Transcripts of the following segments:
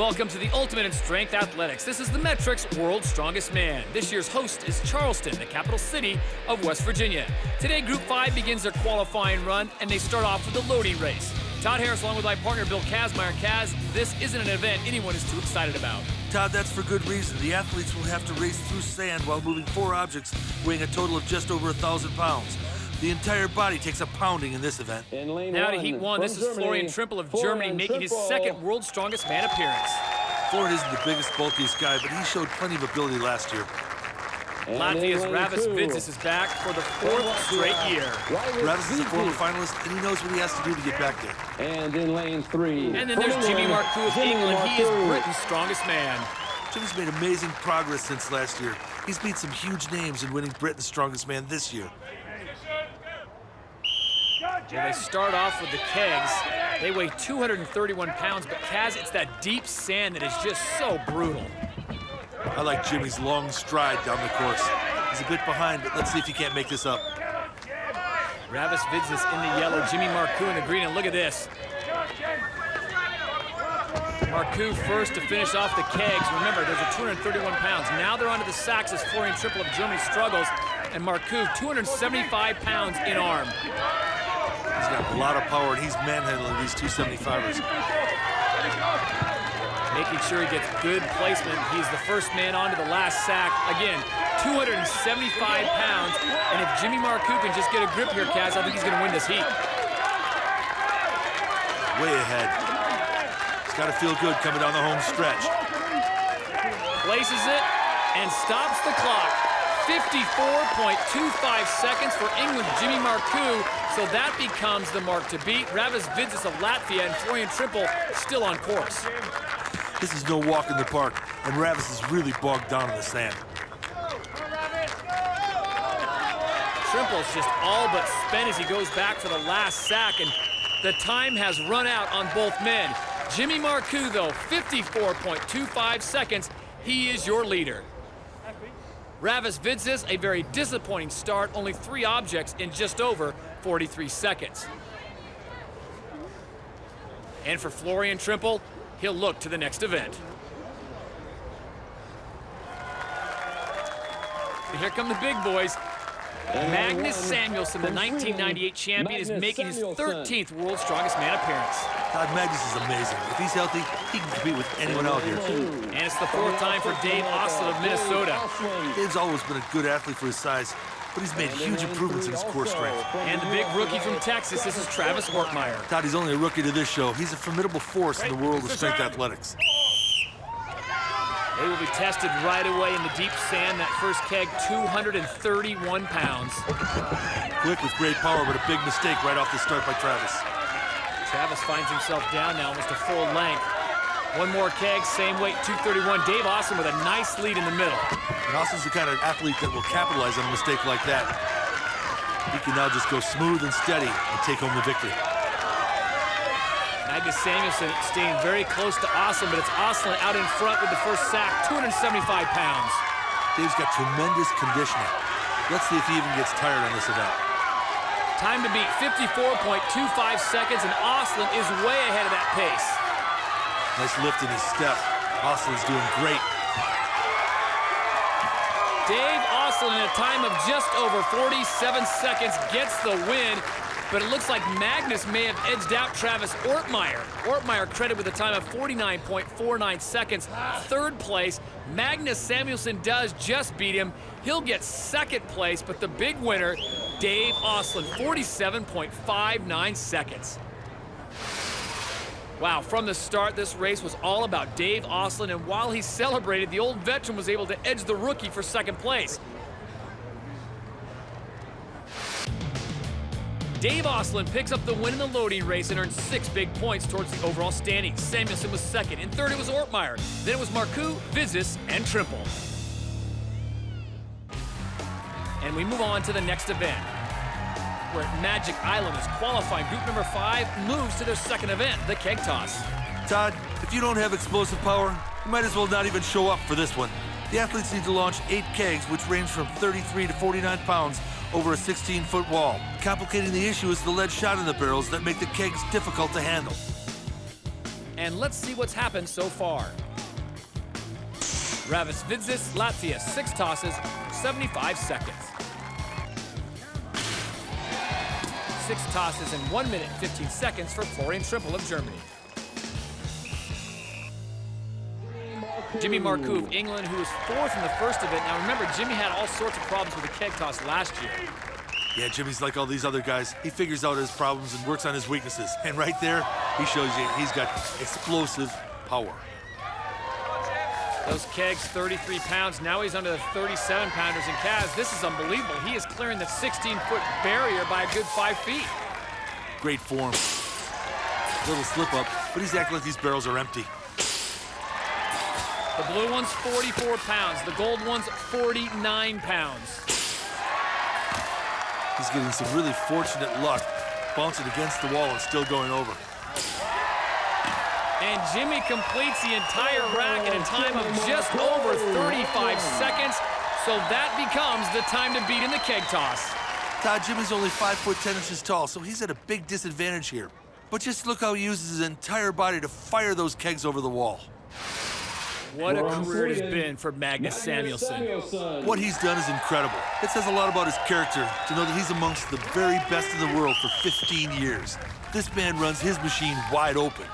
Welcome to the ultimate in strength athletics. This is the Metrics World's Strongest Man. This year's host is Charleston, the capital city of West Virginia. Today, Group 5 begins their qualifying run, and they start off with the loading race. Todd Harris, along with my partner, Bill Kazmaier. Kaz, this isn't an event anyone is too excited about. Todd, that's for good reason. The athletes will have to race through sand while moving 4 objects weighing a total of just over 1,000 pounds. The entire body takes a pounding in this event. Now to Heat 1, this is Florian Trimple of Germany making his second World's Strongest Man appearance. Florian isn't the biggest, bulkiest guy, but he showed plenty of ability last year. Latvia's Ravis Vidzis is back for the 4th straight year. Ravis is a former finalist, and he knows what he has to do to get back there. And in lane 3. And then there's Jimmy Marcoux of England. He is Britain's strongest man. Jimmy's made amazing progress since last year. He's beat some huge names in winning Britain's strongest man this year. Well, they start off with the Kegs. They weigh 231 pounds, but Kaz, it's that deep sand that is just so brutal. I like Jimmy's long stride down the course. He's a bit behind, but let's see if he can't make this up. Ravis Vidzis in the yellow, Jimmy Marcoux in the green, and look at this. Marcoux first to finish off the Kegs. Remember, those are 231 pounds. Now they're onto the sacks as Florian Trimple of Germany struggles, and Marcoux, 275 pounds in arm. He's got a lot of power, and he's manhandling these 275ers. Making sure he gets good placement. He's the first man onto the last sack. Again, 275 pounds, and if Jimmy Marcoux can just get a grip here, Kaz, I think he's going to win this heat. Way ahead. He's got to feel good coming down the home stretch. Places it and stops the clock. 54.25 seconds for England's Jimmy Marcoux, so that becomes the mark to beat. Ravis Vidzis of Latvia and Florian Trimple still on course. This is no walk in the park, and Ravis is really bogged down in the sand. Trimple's just all but spent as he goes back for the last sack, and the time has run out on both men. Jimmy Marcoux, though, 54.25 seconds. He is your leader. Ravis Vidzis, a very disappointing start, only 3 objects in just over 43 seconds. And for Florian Trimple, he'll look to the next event. So here come the big boys. Magnus Samuelson, the 1998 champion, is making his 13th World's Strongest Man appearance. Todd, Magnus is amazing. If he's healthy, he can compete with anyone out here. And it's the 4th time for Dave Ostlund of Minnesota. Dave's always been a good athlete for his size, but he's made huge improvements in his core strength. And the big rookie from Texas, this is Travis Ortmeyer. Todd, he's only a rookie to this show. He's a formidable force in the world of strength athletics. They will be tested right away in the deep sand. That first keg, 231 pounds. Quick with great power, but a big mistake right off the start by Travis. Travis finds himself down now, almost a full length. One more keg, same weight, 231. Dave Ostlund with a nice lead in the middle. And Austin's the kind of athlete that will capitalize on a mistake like that. He can now just go smooth and steady and take home the victory. Magnus Samuelson staying very close to Ostlund, but it's Ostlund out in front with the first sack, 275 pounds. Dave's got tremendous conditioning. Let's see if he even gets tired on this event. Time to beat, 54.25 seconds, and Ostlund is way ahead of that pace. Nice lift in his step. Ostlund's doing great. Dave Ostlund, in a time of just over 47 seconds, gets the win. But it looks like Magnus may have edged out Travis Ortmeyer. Ortmeyer credited with a time of 49.49 seconds. 3rd place. Magnus Samuelson does just beat him. He'll get 2nd place, but the big winner, Dave Ostlund, 47.59 seconds. Wow, from the start, this race was all about Dave Ostlund, and while he celebrated, the old veteran was able to edge the rookie for 2nd place. Dave Ostlund picks up the win in the loading race and earns 6 big points towards the overall standings. Samuelson was 2nd. In 3rd, it was Ortmeyer. Then it was Marcoux, Vidzis, and Trimple. And we move on to the next event, where Magic Island is qualifying. Group number 5 moves to their 2nd event, the keg toss. Todd, if you don't have explosive power, you might as well not even show up for this one. The athletes need to launch 8 kegs, which range from 33 to 49 pounds, over a 16-foot wall. Complicating the issue is the lead shot in the barrels that make the kegs difficult to handle. and let's see what's happened so far. Ravis Vidzis, Latvia, 6 tosses, 75 seconds. 6 tosses in 1 minute, 15 seconds for Florian Trimpel of Germany. Jimmy Marcoux of England, who was 4th in the first event. Now remember, Jimmy had all sorts of problems with the keg toss last year. Yeah, Jimmy's like all these other guys. He figures out his problems and works on his weaknesses. And right there, he shows you he's got explosive power. Those kegs, 33 pounds. Now he's under the 37-pounders. And Kaz, this is unbelievable. He is clearing the 16-foot barrier by a good 5 feet. Great form. Little slip up, but he's acting like these barrels are empty. The blue one's 44 pounds. The gold one's 49 pounds. He's getting some really fortunate luck, bouncing against the wall and still going over. And Jimmy completes the entire rack in a time of just over 35 seconds. So that becomes the time to beat in the keg toss. Todd, Jimmy's only 5 foot 10 inches tall, so he's at a big disadvantage here. But just look how he uses his entire body to fire those kegs over the wall. What a career it has been for Magnus Samuelson. What he's done is incredible. It says a lot about his character to know that he's amongst the very best in the world for 15 years. This man runs his machine wide open.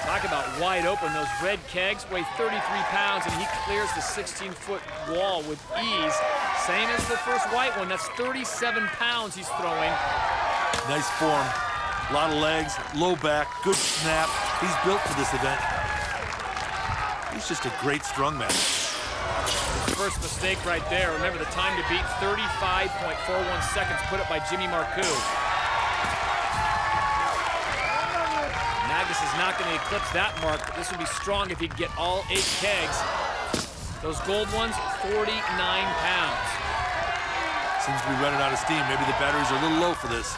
Talk about wide open. Those red kegs weigh 33 pounds, and he clears the 16-foot wall with ease. Same as the first white one. That's 37 pounds he's throwing. Nice form. A lot of legs, low back, good snap. He's built for this event. He's just a great strongman. His first mistake right there. Remember, the time to beat, 35.41 seconds, put up by Jimmy Marcoux. Magnus is not going to eclipse that mark, but this would be strong if he could get all 8 kegs. Those gold ones, 49 pounds. Seems to be running out of steam. Maybe the batteries are a little low for this.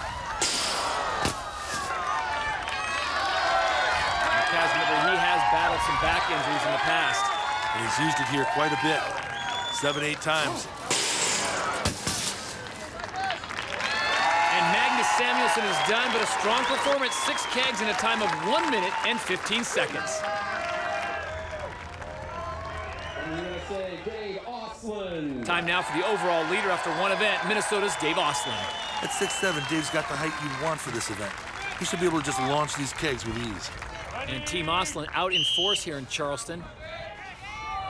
He has battled some back injuries in the past. And he's used it here quite a bit. 7, 8 times. And Magnus Samuelson is done, but a strong performance, 6 kegs in a time of 1 minute and 15 seconds. Time now for the overall leader after one event, Minnesota's Dave Ostlund. At 6'7", Dave's got the height you'd want for this event. He should be able to just launch these kegs with ease. And Team Ostlund out in force here in Charleston.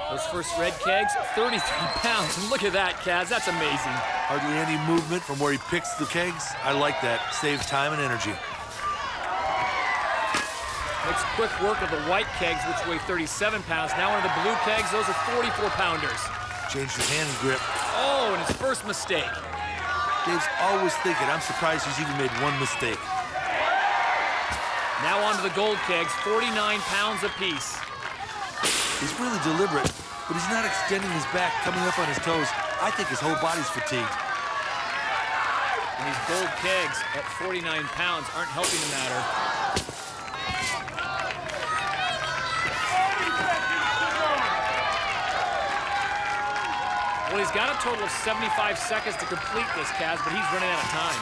Those first red kegs, 33 pounds. And look at that, Kaz. That's amazing. Hardly any movement from where he picks the kegs. I like that. Saves time and energy. Makes quick work of the white kegs, which weigh 37 pounds. Now into the blue kegs, those are 44-pounders. Changed his hand grip. Oh, and his first mistake. Dave's always thinking. I'm surprised he's even made one mistake. Now onto the gold kegs, 49 pounds apiece. He's really deliberate, but he's not extending his back, coming up on his toes. I think his whole body's fatigued. And these gold kegs at 49 pounds aren't helping the matter. Well, he's got a total of 75 seconds to complete this, Kaz, but he's running out of time.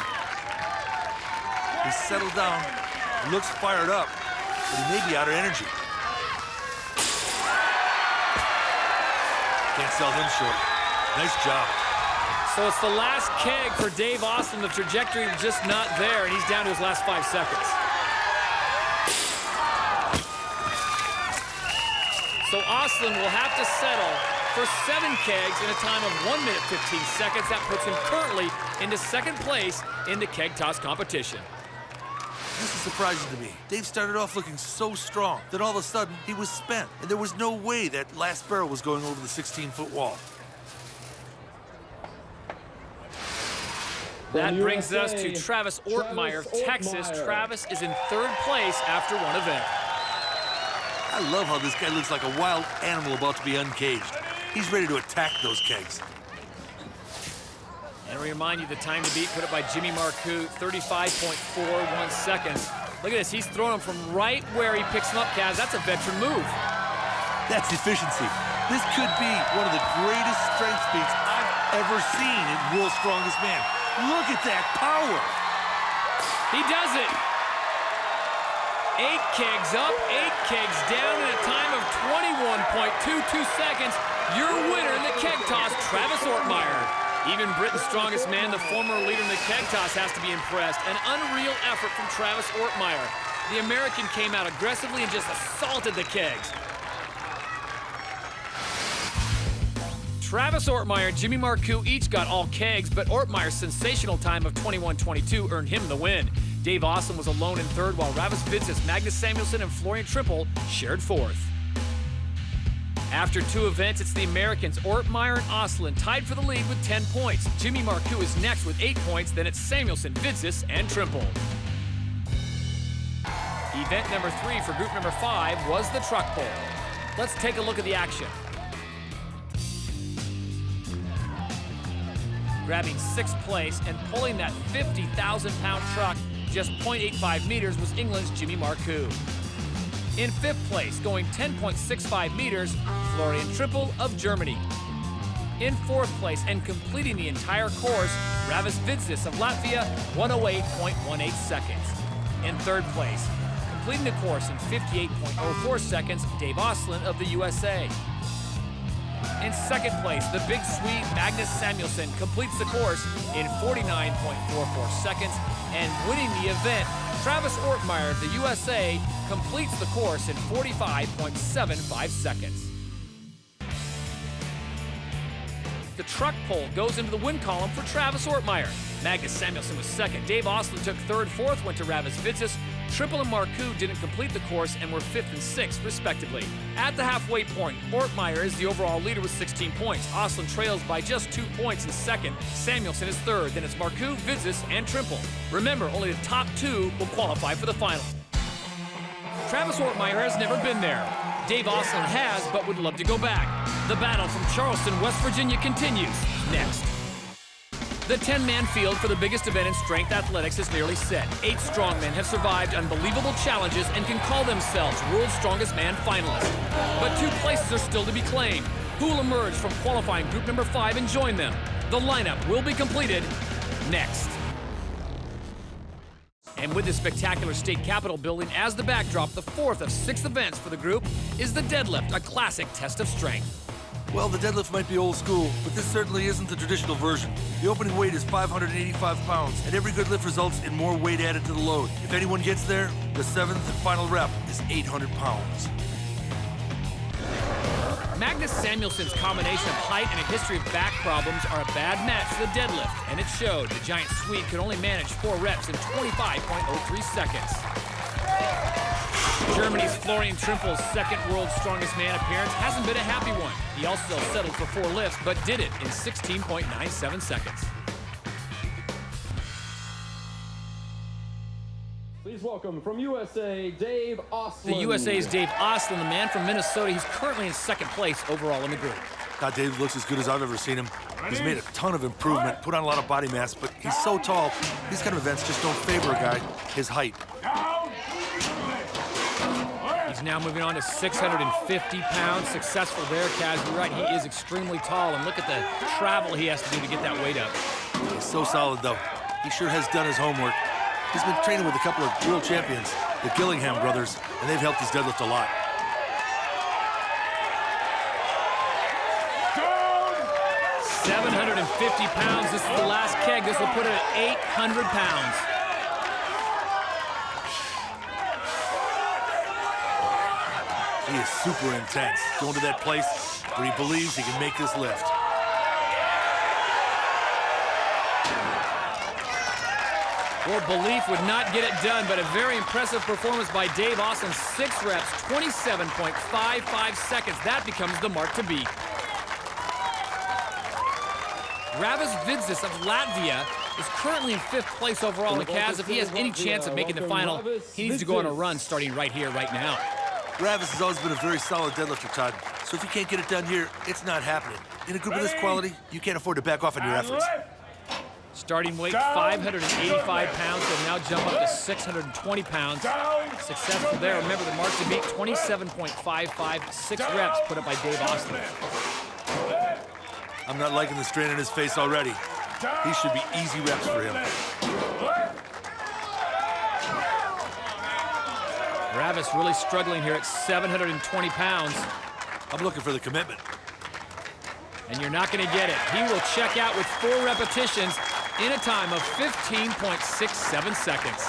He's settled down. He looks fired up, but he may be out of energy. Can't sell him short. Nice job. So it's the last keg for Dave Ostlund. The trajectory is just not there, and he's down to his last 5 seconds. So Ostlund will have to settle for 7 kegs in a time of 1 minute 15 seconds. That puts him currently into 2nd place in the keg toss competition. This is surprising to me. Dave started off looking so strong that all of a sudden he was spent, and there was no way that last barrel was going over the 16-foot wall. That brings us to Travis Ortmeyer of Texas. Travis is in 3rd place after one event. I love how this guy looks like a wild animal about to be uncaged. He's ready to attack those kegs. And we remind you the time to beat put up by Jimmy Marcoux, 35.41 seconds. Look at this, he's throwing them from right where he picks them up, Kaz. That's a veteran move. That's efficiency. This could be one of the greatest strength feats I've ever seen in World's Strongest Man. Look at that power. He does it. 8 kegs up, 8 kegs down in a time of 21.22 seconds. Your winner in the keg toss, Travis Ortmeyer. Even Britain's strongest man, the former leader in the keg toss, has to be impressed. An unreal effort from Travis Ortmeyer. The American came out aggressively and just assaulted the kegs. Travis Ortmeyer and Jimmy Marcoux each got all kegs, but Ortmeyer's sensational time of 21.22 earned him the win. Dave Austin was alone in third, while Ravis Vidzis, Magnus Samuelson, and Florian Trimple shared fourth. After 2 events, it's the Americans, Ortmeyer and Austin, tied for the lead with 10 points. Jimmy Marcoux is next with 8 points, then it's Samuelson, Vidzis, and Trimple. Event number 3 for group number 5 was the truck pull. Let's take a look at the action. Grabbing 6th place and pulling that 50,000-pound truck just 0.85 meters was England's Jimmy Marcoux. In 5th place, going 10.65 meters, Florian Trimple of Germany. In 4th place and completing the entire course, Ravis Vidzis of Latvia, 108.18 seconds. In 3rd place, completing the course in 58.04 seconds, Dave Austin of the USA. In 2nd place, the big Swede Magnus Samuelson completes the course in 49.44 seconds, and winning the event, Travis Ortmeyer of the USA completes the course in 45.75 seconds. The truck pull goes into the win column for Travis Ortmeyer. Magnus Samuelson was 2nd. Dave Austin took 3rd, 4th went to Ravis Vidzis. Trimple and Marcoux didn't complete the course and were 5th and 6th, respectively. At the halfway point, Ortmeyer is the overall leader with 16 points. Austin trails by just 2 points in 2nd. Samuelson is 3rd. Then it's Marcoux, Vidzis, and Trimple. Remember, only the top 2 will qualify for the final. Travis Ortmeyer has never been there. Dave Austin has, but would love to go back. The battle from Charleston, West Virginia continues next. The 10-man field for the biggest event in strength athletics is nearly set. 8 strongmen have survived unbelievable challenges and can call themselves World's Strongest Man finalists. But 2 places are still to be claimed. Who will emerge from qualifying group number 5 and join them? The lineup will be completed next. And with the spectacular state capitol building as the backdrop, the 4th of 6 events for the group is the Deadlift, a classic test of strength. Well, the deadlift might be old school, but this certainly isn't the traditional version. The opening weight is 585 pounds, and every good lift results in more weight added to the load. If anyone gets there, the 7th and final rep is 800 pounds. Magnus Samuelson's combination of height and a history of back problems are a bad match for the deadlift, and it showed. The giant Swede could only manage 4 reps in 25.03 seconds. Germany's Florian Trimple's 2nd World's Strongest Man appearance hasn't been a happy one. He also settled for 4 lifts, but did it in 16.97 seconds. Please welcome from USA, Dave Austin. The USA's Dave Austin, the man from Minnesota. He's currently in 2nd place overall in the group. God, Dave looks as good as I've ever seen him. He's made a ton of improvement, put on a lot of body mass, but he's so tall. These kind of events just don't favor a guy his height. He's now moving on to 650 pounds. Successful there, Kaz. You're right, he is extremely tall, and look at the travel he has to do to get that weight up. He's so solid, though. He sure has done his homework. He's been training with a couple of world champions, the Gillingham brothers, and they've helped his deadlift a lot. 750 pounds. This is the last keg. This will put it at 800 pounds. He is super intense, going to that place where he believes he can make this lift. Well, belief would not get it done, but a very impressive performance by Dave Austin. 6 reps, 27.55 seconds. That becomes the mark to beat. Ravis Vidzis of Latvia is currently in 5th place overall in the Kaz. If he has any chance of making the final, he needs to go on a run starting right here, right now. Ravis has always been a very solid deadlifter, Todd. So if you can't get it done here, it's not happening. In a group of this quality, you can't afford to back off on your efforts. Starting weight, 585 pounds. Will now jump up to 620 pounds. Successful there. Remember the mark to beat, 27.55, 6 reps put up by Dave Austin. I'm not liking the strain on his face already. These should be easy reps for him. Travis really struggling here at 720 pounds. I'm looking for the commitment. And you're not going to get it. He will check out with 4 repetitions in a time of 15.67 seconds.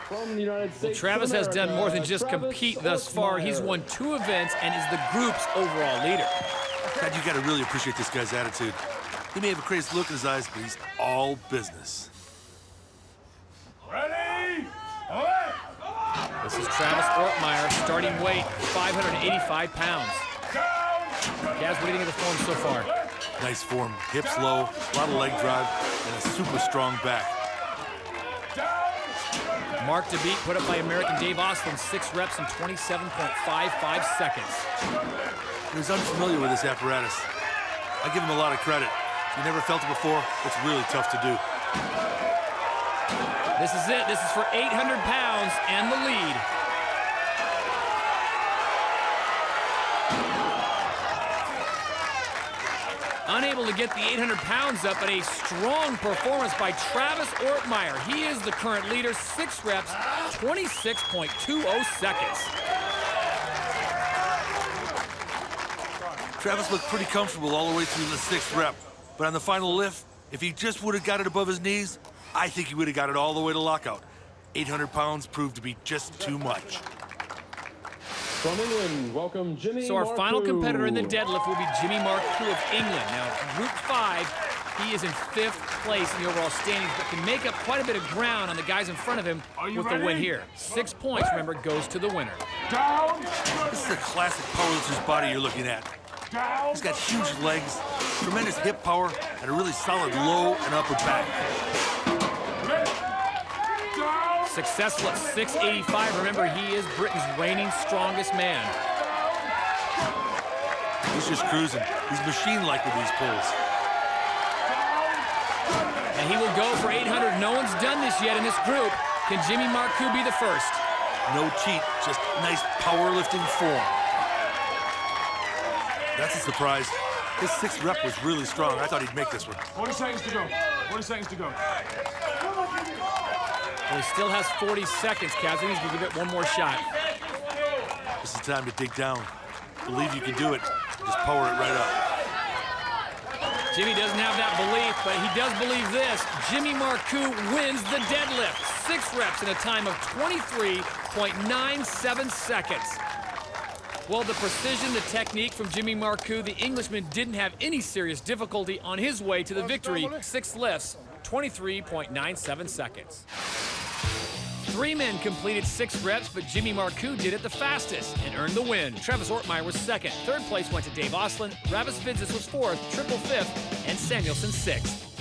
From the United States Travis of has done America, more than just Travis compete thus far. He's Ortmeyer. won 2 events and is the group's overall leader. God, you got to really appreciate this guy's attitude. He may have a crazy look in his eyes, but he's all business. Ready? This is Travis Ortmeyer, starting weight 585 pounds. Gaz, what do you think of the form so far? Nice form, hips low, a lot of leg drive, and a super strong back. Mark to beat, put up by American Dave Osland, 6 reps in 27.55 seconds. He was unfamiliar with this apparatus. I give him a lot of credit. If you never felt it before, it's really tough to do. This is it. This is for 800 pounds and the lead. Unable to get the 800 pounds up, but a strong performance by Travis Ortmeyer. He is the current leader, 6 reps, 26.20 seconds. Travis looked pretty comfortable all the way through the 6th rep, but on the final lift, if he just would have got it above his knees, I think he would have got it all the way to lockout. 800 pounds proved to be just too much. From England, welcome Jimmy So our Marcoux. final competitor in the deadlift will be Jimmy Marcoux of England. Now, Group 5, he is in 5th place in the overall standings, but can make up quite a bit of ground on the guys in front of him with the win here. 6 points, remember, goes to the winner. Down. This is a classic powerlifter's body you're looking at. Down. He's got huge legs, tremendous hip power, and a really solid low and upper back. Down. Successful at 685. Remember, he is Britain's reigning strongest man. He's just cruising. He's machine-like with these pulls. And he will go for 800. No one's done this yet in this group. Can Jimmy Marcoux be the first? No cheat, just nice powerlifting form. That's a surprise. His 6th rep was really strong. I thought he'd make this one. 40 seconds to go. 40 seconds to go. Well, he still has 40 seconds, Kaz. He needs to give it one more shot. This is time to dig down. Believe you can do it. Just power it right up. Jimmy doesn't have that belief, but he does believe this. Jimmy Marcoux wins the deadlift. 6 reps in a time of 23.97 seconds. Well, the precision, the technique from Jimmy Marcoux, the Englishman didn't have any serious difficulty on his way to the victory. 6 lifts, 23.97 seconds. 3 men completed 6 reps, but Jimmy Marcoux did it the fastest and earned the win. Travis Ortmeyer was 2nd. 3rd place went to Dave Osland. Ravis Vidzis was 4th, Triple 5th, and Samuelson 6th.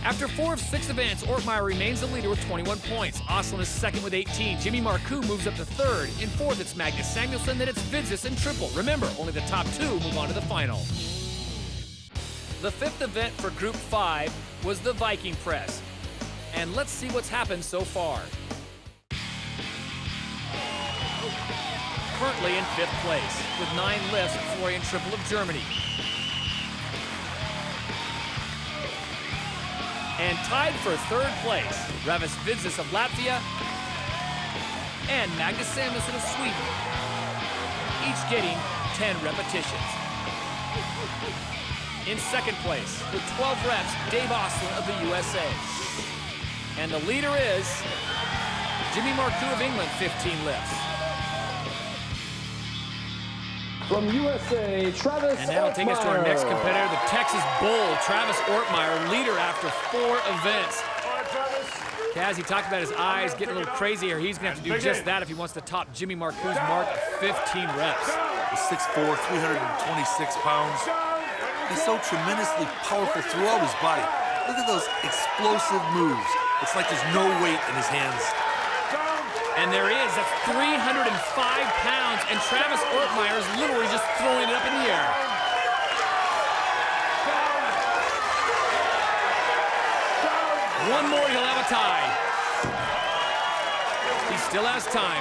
After 4 of 6 events, Ortmeyer remains the leader with 21 points. Osland is 2nd with 18. Jimmy Marcoux moves up to 3rd. In 4th, it's Magnus Samuelson, then it's Vidzis and Triple. Remember, only the top 2 move on to the final. The 5th event for Group 5 was the Viking Press. And let's see what's happened so far. Currently in 5th place with 9 lifts, Florian Triple of Germany. And tied for 3rd place, Ravis Vidzis of Latvia and Magnus Samuelson of Sweden, each getting 10 repetitions. In 2nd place, with 12 reps, Dave Osland of the USA. And the leader is Jimmy Marcoux of England, 15 lifts. From USA, Travis And that'll take us to our next competitor, the Texas Bull, Travis Ortmeyer, leader after 4 events. Kaz, he talked about his eyes getting a little crazy here. He's going to have to do just that if he wants to top Jimmy Marcoux's mark of 15 reps. He's 6'4", 326 pounds. He's so tremendously powerful throughout his body. Look at those explosive moves. It's like there's no weight in his hands. And there is. That's 305 pounds, and Travis Ortmeyer is literally just throwing it up in the air. One more, he'll have a tie. He still has time.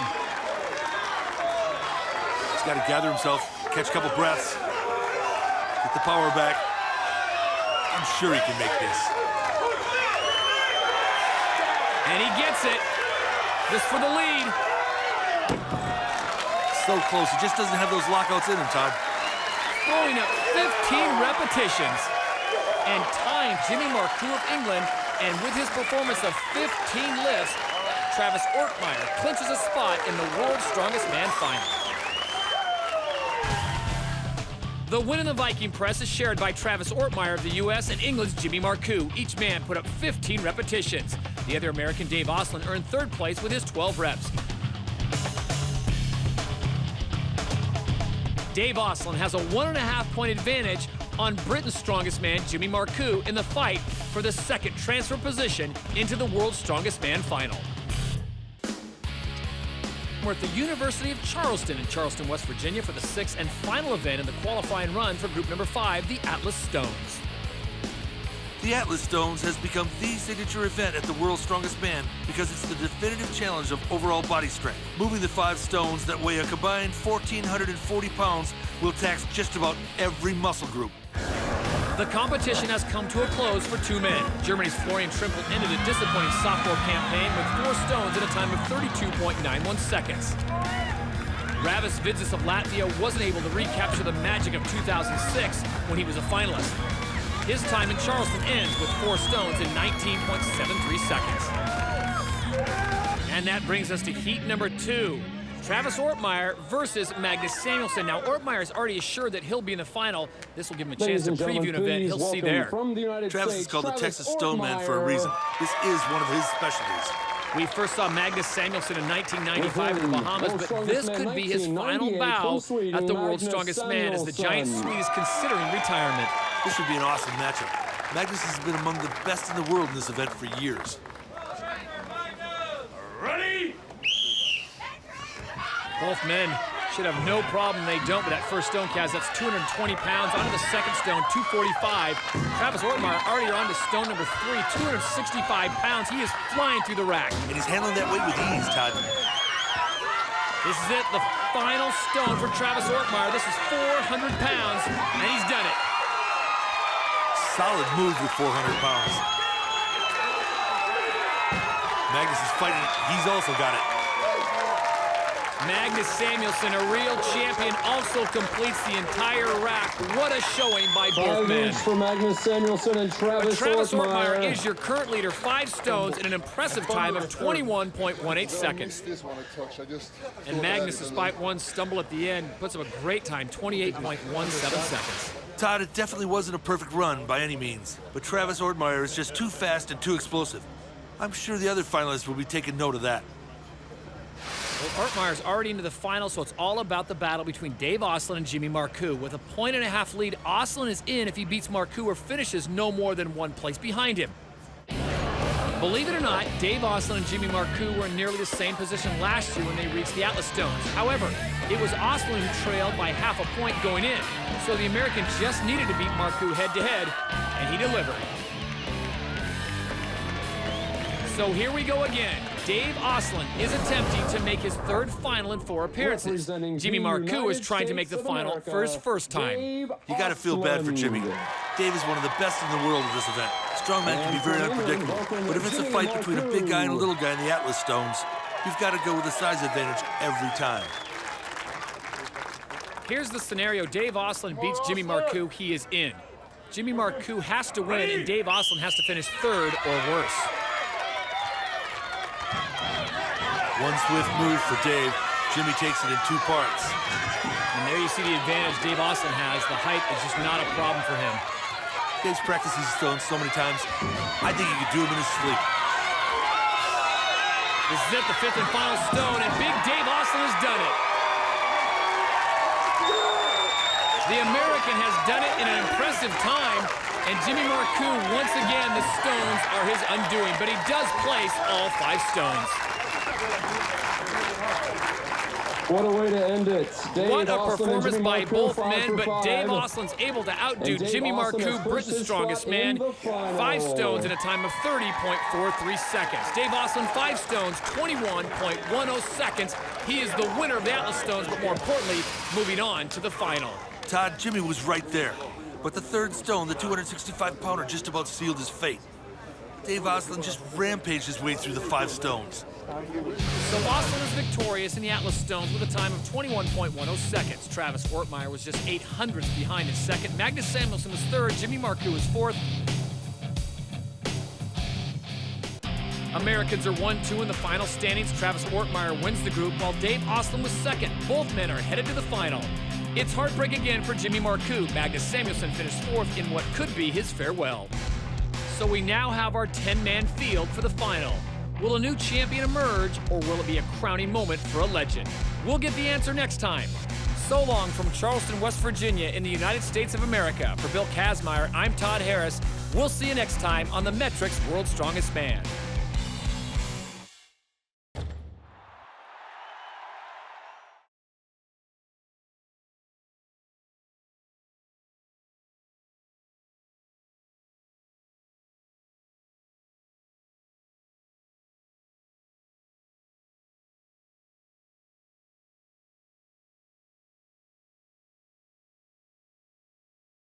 He's got to gather himself, catch a couple breaths, get the power back. I'm sure he can make this. And he gets it. This for the lead. So close. He just doesn't have those lockouts in him, Todd. Throwing up 15 repetitions and tying Jimmy Marcoux of England. And with his performance of 15 lifts, Travis Ortmeyer clinches a spot in the World's Strongest Man final. The win in the Viking Press is shared by Travis Ortmeyer of the U.S. and England's Jimmy Marcoux. Each man put up 15 repetitions. The other American, Dave Oslin, earned third place with his 12 reps. Dave Oslin has a 1.5-point advantage on Britain's strongest man, Jimmy Marcoux, in the fight for the second transfer position into the World's Strongest Man final. We're at the University of Charleston in Charleston, West Virginia for the sixth and final event in the qualifying run for group number 5, the Atlas Stones. The Atlas Stones has become the signature event at the World's Strongest Man because it's the definitive challenge of overall body strength. Moving the 5 stones that weigh a combined 1,440 pounds will tax just about every muscle group. The competition has come to a close for 2 men. Germany's Florian Trimpel ended a disappointing sophomore campaign with 4 stones in a time of 32.91 seconds. Ravis Vidzis of Latvia wasn't able to recapture the magic of 2006 when he was a finalist. His time in Charleston ends with 4 stones in 19.73 seconds. And that brings us to heat number 2. Travis Ortmeyer versus Magnus Samuelson. Now, Ortmeyer's already assured that he'll be in the final. This will give him a chance to preview an event he'll see there. Travis is called the Texas Stoneman for a reason. This is one of his specialties. We first saw Magnus Samuelson in 1995 in the Bahamas, but this could be his final bow at the World's Strongest Man as the giant Swede is considering retirement. This would be an awesome matchup. Magnus has been among the best in the world in this event for years. Ready? Both men should have no problem. They don't with that first stone, Kaz. That's 220 pounds. Onto the second stone, 245. Travis Ortmeyer already on to stone number 3, 265 pounds. He is flying through the rack. And he's handling that weight with ease, Todd. This is it, the final stone for Travis Ortmeyer. This is 400 pounds, and he's done it. Solid move with 400 pounds. Magnus is fighting. He's also got it. Magnus Samuelson, a real champion, also completes the entire rack. What a showing by both men. For Magnus Samuelson and Travis Ortmeyer is your current leader, 5 stones in an impressive time of 21.18 seconds. And Magnus, despite one stumble at the end, puts up a great time, 28.17 seconds. Todd, it definitely wasn't a perfect run by any means, but Travis Ortmeyer is just too fast and too explosive. I'm sure the other finalists will be taking note of that. Well, Ortmeyer's already into the final, so it's all about the battle between Dave Oslin and Jimmy Marcoux. With a 1.5-point lead, Oslin is in if he beats Marcoux or finishes no more than 1 place behind him. Believe it or not, Dave Oslin and Jimmy Marcoux were in nearly the same position last year when they reached the Atlas Stones. However, it was Oslin who trailed by ½ a point going in, so the American just needed to beat Marcoux head-to-head, and he delivered. So here we go again. Dave Oslin is attempting to make his 3rd final in 4 appearances. Jimmy Marcoux is trying to make the final for his first time. You gotta feel bad for Jimmy. Dave is one of the best in the world at this event. Strongman can be very unpredictable, but if it's a fight between a big guy and a little guy in the Atlas Stones, you've got to go with the size advantage every time. Here's the scenario. Dave Oslin beats Jimmy Marcoux, he is in. Jimmy Marcoux has to win, and Dave Oslin has to finish 3rd or worse. One swift move for Dave. Jimmy takes it in 2 parts. And there you see the advantage Dave Oslin has. The height is just not a problem for him. Dave's practiced these stones so many times, I think he could do them in his sleep. This is it, the 5th and final stone, and big Dave Oslin has done it. The American has done it in an impressive time, and Jimmy Marcoux, once again, the stones are his undoing, but he does place all 5 stones. What a way to end it. What a performance by both men, but Dave Oslin's able to outdo Jimmy Marcoux, Britain's strongest man. 5 stones in a time of 30.43 seconds. Dave Oslin, 5 stones, 21.10 seconds. He is the winner of the Atlas Stones, but more importantly, moving on to the final. Todd, Jimmy was right there, but the 3rd stone, the 265-pounder, just about sealed his fate. Dave Iceland just rampaged his way through the 5 stones. So Iceland is victorious in the Atlas Stones with a time of 21.10 seconds. Travis Ortmeyer was just 800ths behind in second. Magnus Samuelson was third. Jimmy Marcoux was fourth. Americans are 1-2 in the final standings. Travis Ortmeyer wins the group while Dave Iceland was second. Both men are headed to the final. It's heartbreak again for Jimmy Marcoux. Magnus Samuelson finished fourth in what could be his farewell. So we now have our 10-man field for the final. Will a new champion emerge, or will it be a crowning moment for a legend? We'll get the answer next time. So long from Charleston, West Virginia in the United States of America. For Bill Kazmaier, I'm Todd Harris. We'll see you next time on the Metrics World's Strongest Man.